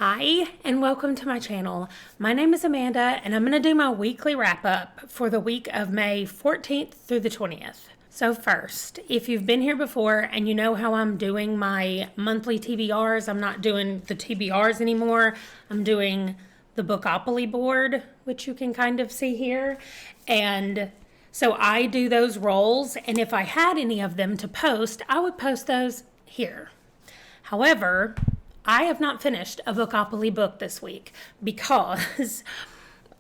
Hi, and welcome to my channel. My name is Amanda, and I'm going to do my weekly wrap-up for the week of May 14th through the 20th. So first, if you've been here before and you know how I'm doing my monthly TBRs, I'm not doing the TBRs anymore. I'm doing the Bookopoly board, which you can kind of see here. And so I do those rolls, and if I had any of them to post, I would post those here. However, I have not finished a Bookopoly book this week because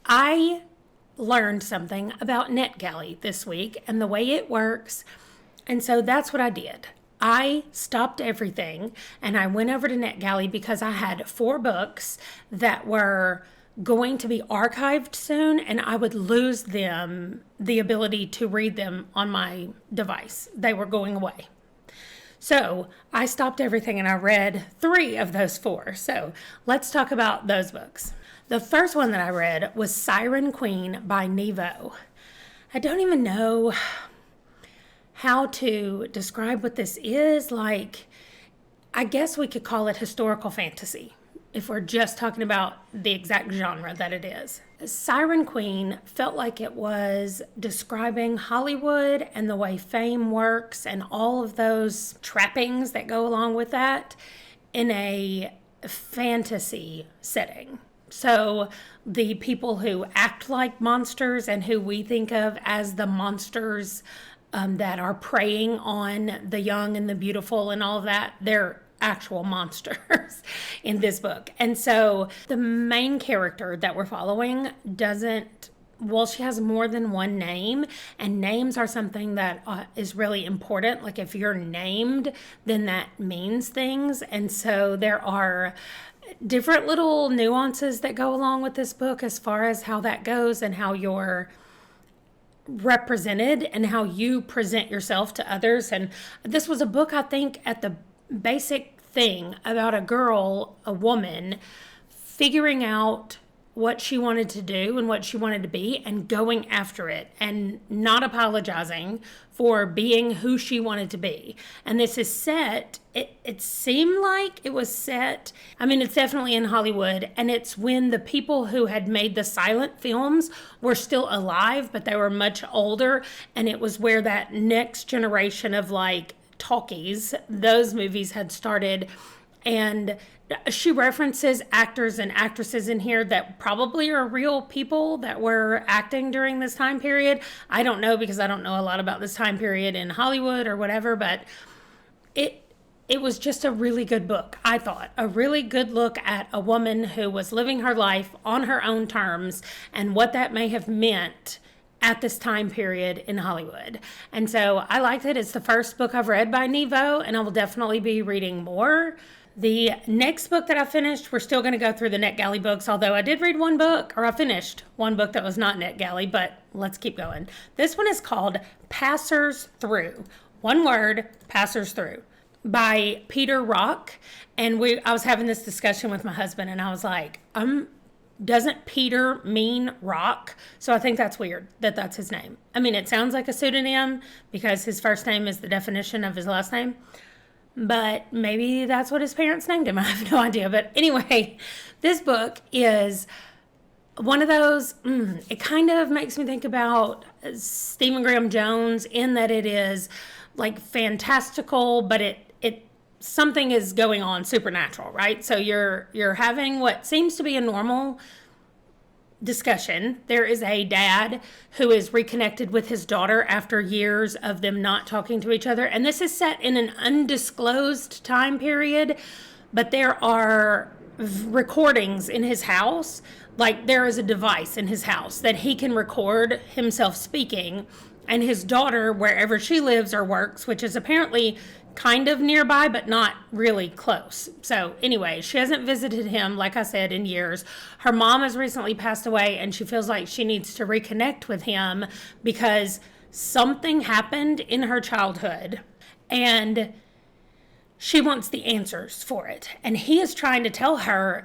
I learned something about Netgalley this week and the way it works. And so that's what I did. I stopped everything and I went over to Netgalley because I had 4 books that were going to be archived soon and I would lose them, the ability to read them on my device. They were going away. So I stopped everything and I read 3 of those 4. So let's talk about those books. The first one that I read was Siren Queen by Nghi. I don't even know how to describe what this is. Like, I guess we could call it historical fantasy if we're just talking about the exact genre that it is. Siren Queen felt like it was describing Hollywood and the way fame works and all of those trappings that go along with that in a fantasy setting. So the people who act like monsters and who we think of as the monsters that are preying on the young and the beautiful and all of that, they're actual monsters in this book. And so the main character that we're following she has more than one name, and names are something that is really important. Like if you're named, then that means things. And so there are different little nuances that go along with this book as far as how that goes and how you're represented and how you present yourself to others. And this was a book, I think, at the basic thing about a woman figuring out what she wanted to do and what she wanted to be and going after it and not apologizing for being who she wanted to be. And this is set, it seemed like it was set, it's definitely in Hollywood, and it's when the people who had made the silent films were still alive, but they were much older, and it was where that next generation of talkies, those movies had started. And she references actors and actresses in here that probably are real people that were acting during this time period. I don't know because I don't know a lot about this time period in Hollywood or whatever, but it was just a really good book, I thought. A really good look at a woman who was living her life on her own terms and what that may have meant at this time period in Hollywood. And so I liked it. It's the first book I've read by Nghi, and I will definitely be reading more. The next book that I finished, we're still going to go through the Netgalley books, although I did read I finished one book that was not Netgalley, but let's keep going. This one is called Passersthrough. One word, Passersthrough, by Peter Rock. And I was having this discussion with my husband, and I was like, doesn't Peter mean rock? So I think that's weird that that's his name. It sounds like a pseudonym because his first name is the definition of his last name. But maybe that's what his parents named him. I have no idea. But anyway, this book is one of those, it kind of makes me think about Stephen Graham Jones in that it is fantastical, but it something is going on supernatural, right? So you're having what seems to be a normal discussion. There is a dad who is reconnected with his daughter after years of them not talking to each other. And this is set in an undisclosed time period, but there are recordings in his house. There is a device in his house that he can record himself speaking, and his daughter, wherever she lives or works, which is apparently kind of nearby, but not really close. So anyway, she hasn't visited him, like I said, in years. Her mom has recently passed away, and she feels like she needs to reconnect with him because something happened in her childhood, and she wants the answers for it. And he is trying to tell her,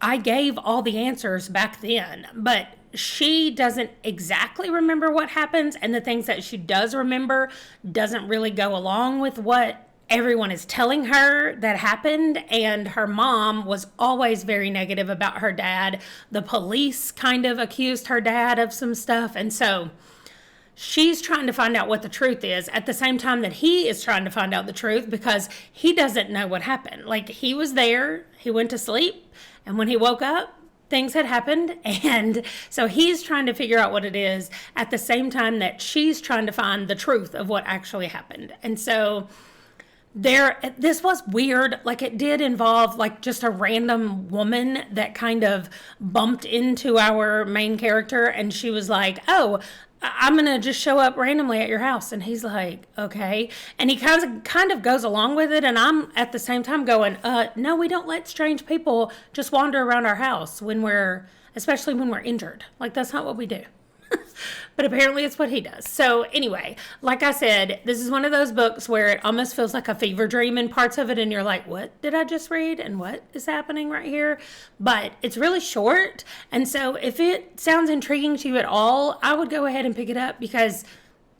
I gave all the answers back then, but she doesn't exactly remember what happens, and the things that she does remember doesn't really go along with what everyone is telling her that happened, and her mom was always very negative about her dad. The police kind of accused her dad of some stuff, and so she's trying to find out what the truth is at the same time that he is trying to find out the truth, because he doesn't know what happened. Like, he was there, he went to sleep, and when he woke up, things had happened, and so he's trying to figure out what it is at the same time that she's trying to find the truth of what actually happened. And so this was weird. Like, it did involve like just a random woman that kind of bumped into our main character, and she was like, oh, I'm going to just show up randomly at your house. And he's like, okay. And he kind of goes along with it. And I'm at the same time going, no, we don't let strange people just wander around our house especially when we're injured. Like, that's not what we do. But apparently it's what he does. So anyway, like I said, this is one of those books where it almost feels like a fever dream in parts of it, and you're like, what did I just read, and what is happening right here? But it's really short, and so if it sounds intriguing to you at all, I would go ahead and pick it up, because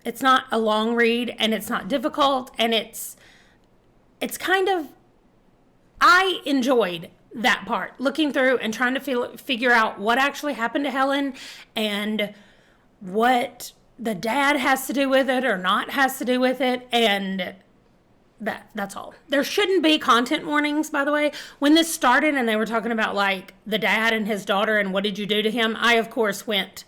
it's not a long read, and it's not difficult, and it's kind of, I enjoyed that part, looking through and trying to figure out what actually happened to Helen, and what the dad has to do with it or not has to do with it, and that's all. There shouldn't be content warnings, by the way. When this started and they were talking about like the dad and his daughter and what did you do to him, I of course went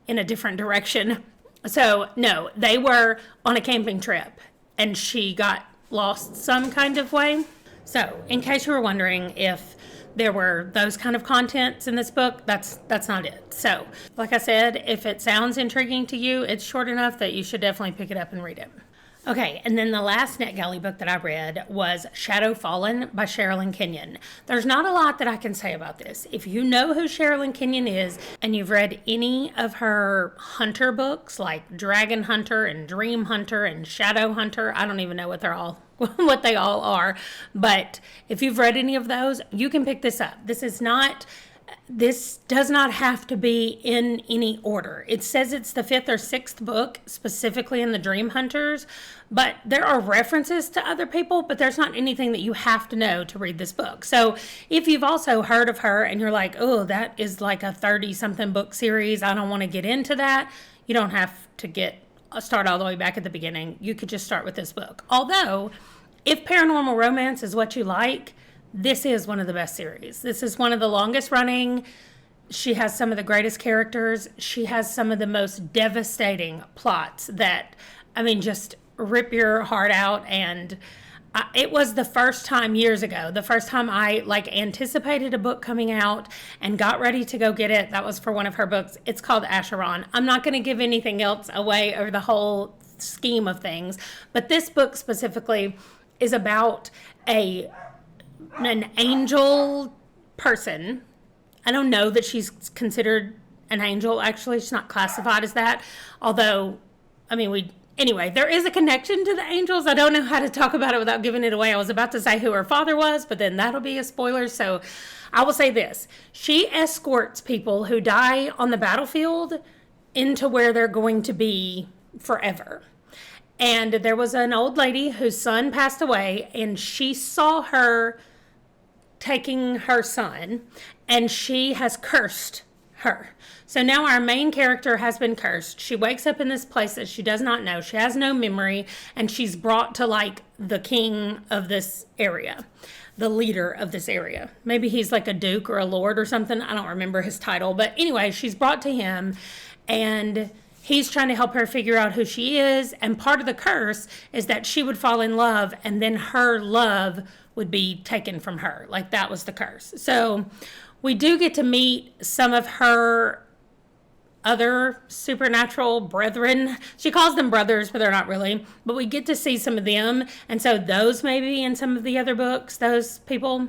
in a different direction. So no, they were on a camping trip and she got lost some kind of way. So in case you were wondering if there were those kind of contents in this book, that's not it. So, like I said, if it sounds intriguing to you, it's short enough that you should definitely pick it up and read it. Okay, and then the last Netgalley book that I read was Shadow Fallen by Sherrilyn Kenyon. There's not a lot that I can say about this. If you know who Sherrilyn Kenyon is and you've read any of her hunter books like Dragon Hunter and Dream Hunter and Shadow Hunter, I don't even know what they all are, but if you've read any of those, you can pick this up. This does not have to be in any order. It says it's the 5th or 6th book, specifically in the Dream Hunters, but there are references to other people, but there's not anything that you have to know to read this book. So if you've also heard of her and you're like, oh, that is like a 30-something book series, I don't want to get into that, you don't have to start all the way back at the beginning. You could just start with this book. Although, if paranormal romance is what you like, this is one of the best series. This is one of the longest running. She has some of the greatest characters. She has some of the most devastating plots that, just rip your heart out. And it was the first time years ago, the first time I anticipated a book coming out and got ready to go get it. That was for one of her books. It's called Acheron. I'm not going to give anything else away over the whole scheme of things, but this book specifically is about an angel person. I don't know that she's considered an angel. Actually, she's not classified as that. Although, anyway, there is a connection to the angels. I don't know how to talk about it without giving it away. I was about to say who her father was, but then that'll be a spoiler. So I will say this. She escorts people who die on the battlefield into where they're going to be forever. And there was an old lady whose son passed away, and she saw her taking her son, and she has cursed her. So now our main character has been cursed. She wakes up in this place that she does not know. She has no memory, and she's brought to the king of this area, the leader of this area. Maybe he's like a duke or a lord or something. I don't remember his title, but anyway, she's brought to him, and he's trying to help her figure out who she is, and part of the curse is that she would fall in love, and then her love would be taken from her. That was the curse. So we do get to meet some of her other supernatural brethren. She calls them brothers, but they're not really. But we get to see some of them, and so those may be in some of the other books, those people.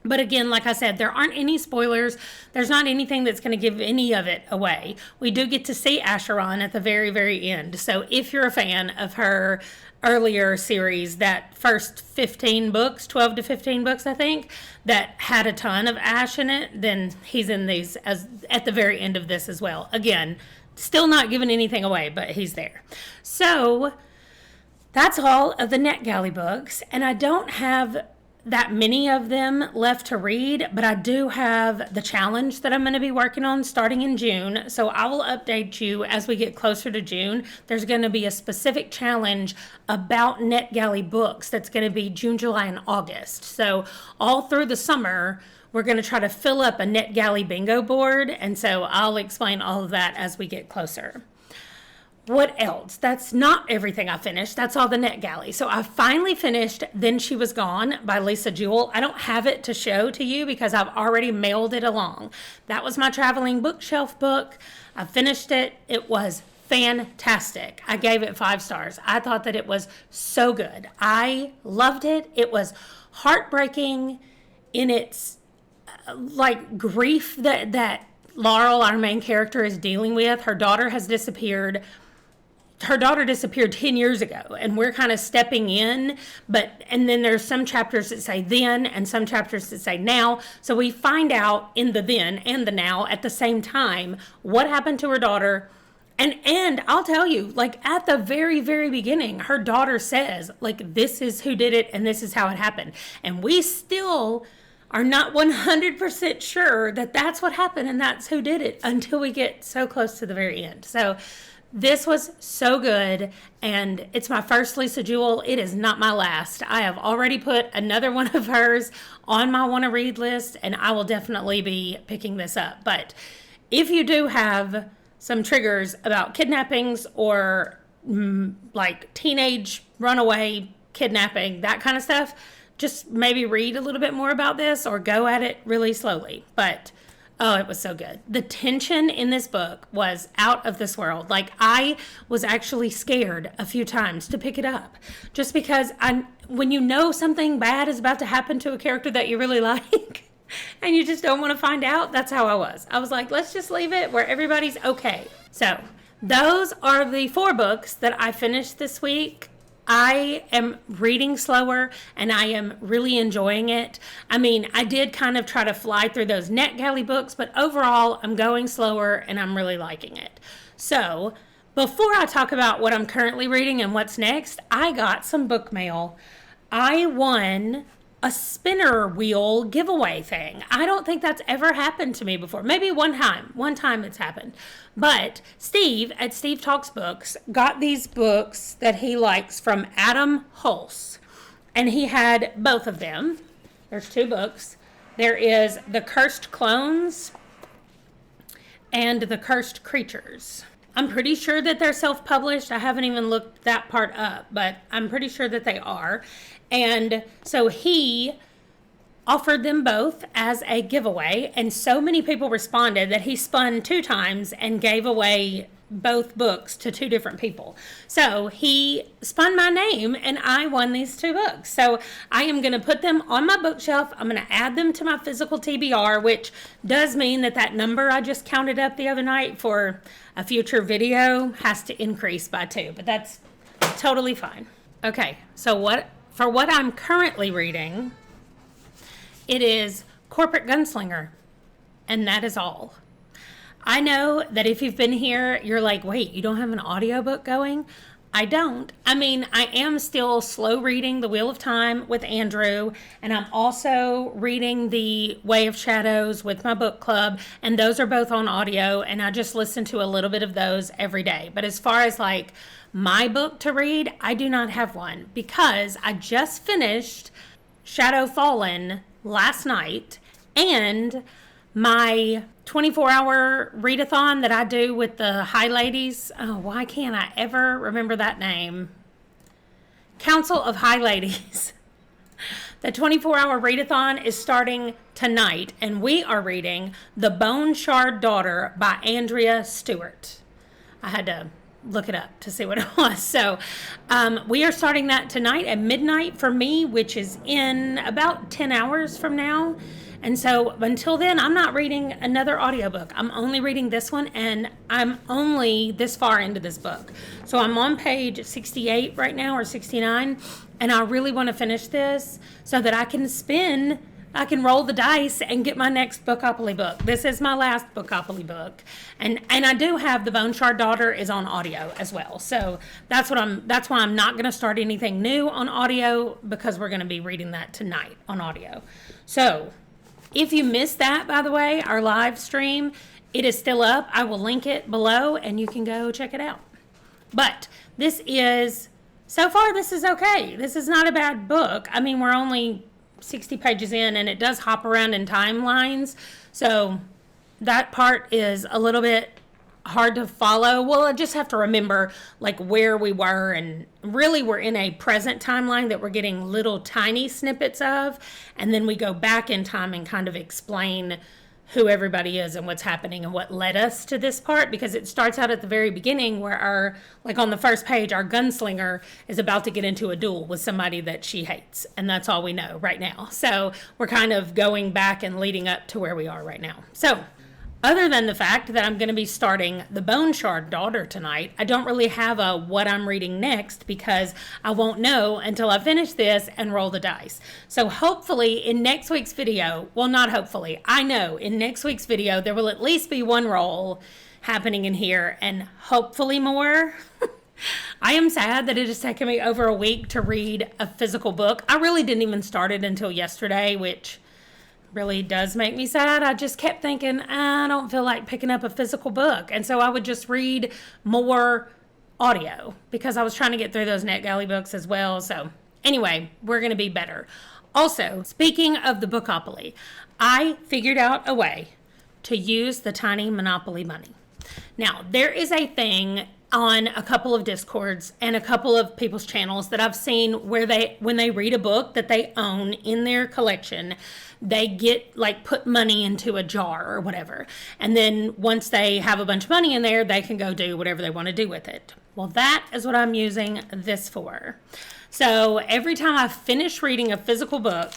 But again, like I said, there aren't any spoilers. There's not anything that's going to give any of it away. We do get to see Acheron at the very, very end. So if you're a fan of her earlier series, that first 15 books, 12 to 15 books, I think, that had a ton of Ash in it, then he's in these at the very end of this as well. Again, still not giving anything away, but he's there. So That's all of the Netgalley books, and I don't have that many of them left to read, but I do have the challenge that I'm going to be working on starting in June. So I will update you as we get closer to June. There's going to be a specific challenge about Netgalley books that's going to be June, July, and August. So all through the summer, we're going to try to fill up a Netgalley bingo board, and so I'll explain all of that as we get closer. What else? That's not everything I finished. That's all the Netgalley. So I finally finished Then She Was Gone by Lisa Jewell. I don't have it to show to you because I've already mailed it along. That was my traveling bookshelf book. I finished it. It was fantastic. I gave it 5 stars. I thought that it was so good. I loved it. It was heartbreaking in its like grief that Laurel, our main character, is dealing with. Her daughter has disappeared. Her daughter disappeared 10 years ago, and we're kind of stepping in, and then there's some chapters that say then and some chapters that say now. So we find out in the then and the now at the same time what happened to her daughter. And I'll tell you, like at the very, very beginning, her daughter says, like, this is who did it and this is how it happened. And we still are not 100% sure that that's what happened and that's who did it until we get so close to the very end. So this was so good, and it's my first Lisa Jewell. It is not my last. I have already put another one of hers on my want to read list, and I will definitely be picking this up. But if you do have some triggers about kidnappings or like teenage runaway kidnapping, that kind of stuff, just maybe read a little bit more about this or go at it really slowly. But oh, it was so good. The tension in this book was out of this world. Like, I was actually scared a few times to pick it up just because when you know something bad is about to happen to a character that you really like and you just don't want to find out, that's how I was. I was like, let's just leave it where everybody's okay. So those are the 4 books that I finished this week. I am reading slower and I am really enjoying it. I mean, I did kind of try to fly through those Netgalley books, but overall I'm going slower and I'm really liking it. So before I talk about what I'm currently reading and what's next, I got some book mail. I won a spinner wheel giveaway thing. I don't think that's ever happened to me before. Maybe one time it's happened. But Steve at Steve Talks Books got these books that he likes from Adam Hulse. And he had both of them. There's 2 books. There is The Cursed Clones and The Cursed Creatures. I'm pretty sure that they're self-published. I haven't even looked that part up, but I'm pretty sure that they are. And so he offered them both as a giveaway, and so many people responded that he spun 2 times and gave away both books to 2 different people. So he spun my name and I won these 2 books. So I am going to put them on my bookshelf. I'm going to add them to my physical TBR, which does mean that number I just counted up the other night for a future video has to increase by 2, but that's totally fine. Okay, so what I'm currently reading, it is Corporate Gunslinger, and that is all. I know that if you've been here, you're like, wait, you don't have an audiobook going? I don't. I mean, I am still slow reading The Wheel of Time with Andrew, and I'm also reading The Way of Shadows with my book club, and those are both on audio, and I just listen to a little bit of those every day. But as far as like my book to read, I do not have one because I just finished Shadow Fallen last night, and my 24-hour readathon that I do with the High Ladies. Oh, why can't I ever remember that name? Council of High Ladies. The 24-hour readathon is starting tonight, and we are reading The Bone Shard Daughter by Andrea Stewart. I had to look it up to see what it was. So we are starting that tonight at midnight for me, which is in about 10 hours from now. And so until then, I'm not reading another audiobook. I'm only reading this one, and I'm only this far into this book. So I'm on page 68 right now, or 69, and I really want to finish this so that I can spend I can roll the dice and get my next Bookopoly book. This is my last Bookopoly book. And I do have The Bone Shard Daughter is on audio as well. So that's why I'm not going to start anything new on audio, because we're going to be reading that tonight on audio. So if you missed that, by the way, our live stream, it is still up. I will link it below and you can go check it out. But so far this is okay. This is not a bad book. I mean, we're only 60 pages in, and it does hop around in timelines, so that part is a little bit hard to follow. Well, I just have to remember like where we were, and really we're in a present timeline that we're getting little tiny snippets of, and then we go back in time and kind of explain who everybody is and what's happening and what led us to this part, because it starts out at the very beginning where on the first page, our gunslinger is about to get into a duel with somebody that she hates. And that's all we know right now. So we're kind of going back and leading up to where we are right now. So other than the fact that I'm going to be starting The Bone Shard Daughter tonight, I don't really have a what I'm reading next, because I won't know until I finish this and roll the dice. So hopefully in next week's video, well, not hopefully, I know in next week's video there will at least be one roll happening in here, and hopefully more. I am sad that it has taken me over a week to read a physical book. I really didn't even start it until yesterday, which really does make me sad. I just kept thinking, I don't feel like picking up a physical book. And so I would just read more audio, because I was trying to get through those Netgalley books as well. So anyway, we're going to be better. Also, speaking of the Bookopoly, I figured out a way to use the tiny Monopoly money. Now, there is a thing on a couple of Discords and a couple of people's channels that I've seen where when they read a book that they own in their collection, they get put money into a jar or whatever. And then once they have a bunch of money in there, they can go do whatever they want to do with it. Well, that is what I'm using this for. So every time I finish reading a physical book,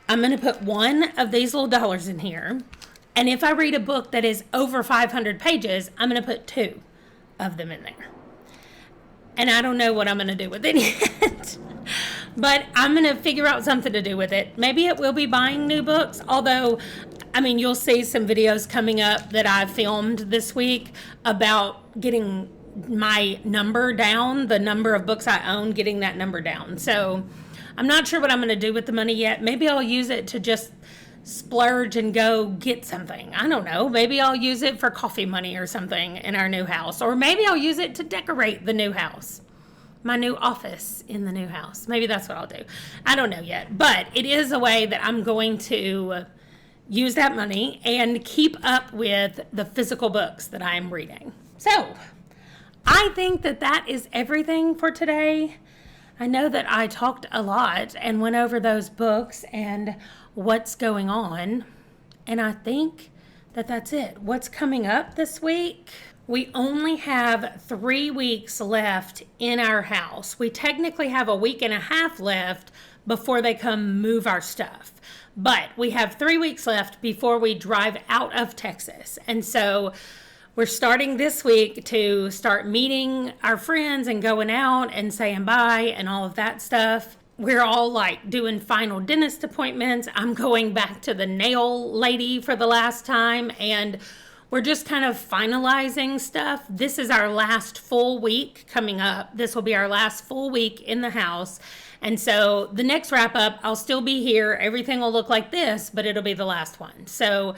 I'm going to put one of these little dollars in here. And if I read a book that is over 500 pages, I'm going to put two of them in there. And I don't know what I'm going to do with it yet. But I'm going to figure out something to do with it. Maybe it will be buying new books. Although, I mean, you'll see some videos coming up that I filmed this week about getting my number down, the number of books I own, getting that number down. So I'm not sure what I'm going to do with the money yet. Maybe I'll use it to just splurge and go get something. I don't know. Maybe I'll use it for coffee money or something in our new house. Or maybe I'll use it to decorate the new house. My new office in the new house. Maybe that's what I'll do. I don't know yet. But it is a way that I'm going to use that money and keep up with the physical books that I'm reading. So I think that is everything for today. I know that I talked a lot and went over those books and what's going on. And I think that's it. What's coming up this week? We only have 3 weeks left in our house. We technically have a week and a half left before they come move our stuff. But we have 3 weeks left before we drive out of Texas. And so we're starting this week to start meeting our friends and going out and saying bye and all of that stuff. We're all doing final dentist appointments. I'm going back to the nail lady for the last time, and we're just kind of finalizing stuff. This is our last full week coming up. This will be our last full week in the house. And so the next wrap up, I'll still be here. Everything will look like this, but it'll be the last one. So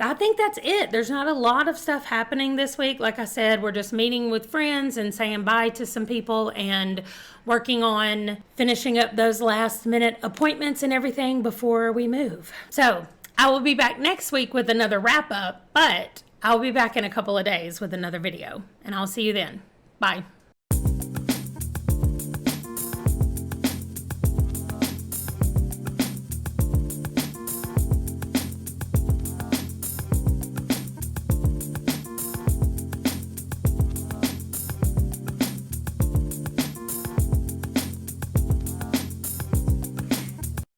I think that's it. There's not a lot of stuff happening this week. Like I said, we're just meeting with friends and saying bye to some people and working on finishing up those last minute appointments and everything before we move. So I will be back next week with another wrap up, but I'll be back in a couple of days with another video, and I'll see you then. Bye.